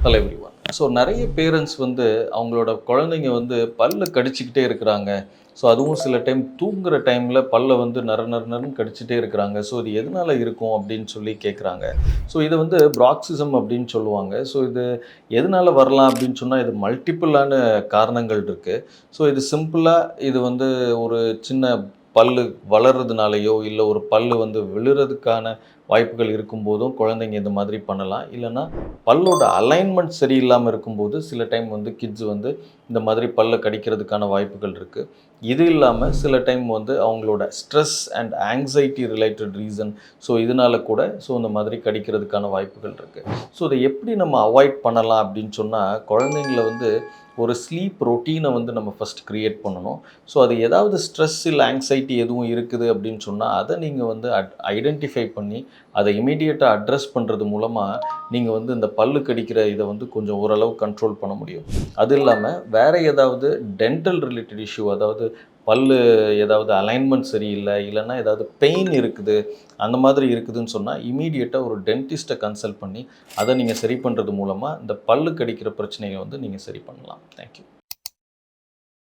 Hello everyone. So நிறைய parents வந்து அவங்களோட குழந்தைங்க வந்து பல்ல கடிச்சிக்கிட்டே இருக்கிறாங்க. ஸோ அதுவும் சில டைம் தூங்குற டைமில் பல்ல வந்து நர நர நரன்னு கடிச்சிட்டே இருக்கிறாங்க. ஸோ இது எதனால் இருக்கும் அப்படின்னு சொல்லி கேட்குறாங்க. ஸோ இதை வந்து ப்ராக்சிசம் அப்படின்னு சொல்லுவாங்க. ஸோ இது எதனால் வரலாம் அப்படின்னு சொன்னால் இது மல்டிப்புளான காரணங்கள் இருக்குது. ஸோ இது சிம்பிளாக இது வந்து ஒரு சின்ன பல்லு வளர்றதுனாலையோ இல்லை ஒரு பல்லு வந்து விழுறதுக்கான வாய்ப்புகள் இருக்கும்போதும் குழந்தைங்க இந்த மாதிரி பண்ணலாம். இல்லைன்னா பல்லோட அலைன்மெண்ட் சரியில்லாமல் இருக்கும்போது சில டைம் வந்து கிட்ஸ் வந்து இந்த மாதிரி பல்ல கடிக்கிறதுக்கான வாய்ப்புகள் இருக்குது. இது இல்லாமல் சில டைம் வந்து அவங்களோட stress and anxiety related reason. So இதனால கூட இந்த மாதிரி கடிக்கிறதுக்கான வாய்ப்புகள் இருக்குது. ஸோ இதை எப்படி நம்ம அவாய்ட் பண்ணலாம் அப்படின்னு சொன்னால் குழந்தைங்கள வந்து ஒரு ஸ்லீப் ரொட்டீனை வந்து நம்ம ஃபஸ்ட் க்ரியேட் பண்ணணும். ஸோ அது ஏதாவது ஸ்ட்ரெஸ் இல்லை ஆங்ஸைட்டி எதுவும் இருக்குது அப்படின்னு சொன்னால் அதை நீங்கள் வந்து ஐடென்டிஃபை பண்ணி அதை இமீடியட்டாக அட்ரஸ் பண்ணுறது மூலமாக நீங்கள் வந்து இந்த பல்லு கடிக்கிற இதை வந்து கொஞ்சம் ஓரளவு கண்ட்ரோல் பண்ண முடியும். அது இல்லாமல் வேறு ஏதாவது டென்டல் ரிலேட்டட் இஷ்யூ, அதாவது பல்லு ஏதாவது அலைன்மெண்ட் சரியில்லை, இல்லைன்னா ஏதாவது பெயின் இருக்குது, அந்த மாதிரி இருக்குதுன்னு சொன்னால் இமீடியட்டாக ஒரு டென்டிஸ்ட்டை கன்சல்ட் பண்ணி அதை நீங்கள் சரி பண்ணுறது மூலமாக இந்த பல்லு கடிக்கிற பிரச்சனையை வந்து நீங்கள் சரி பண்ணலாம். தேங்க்யூ.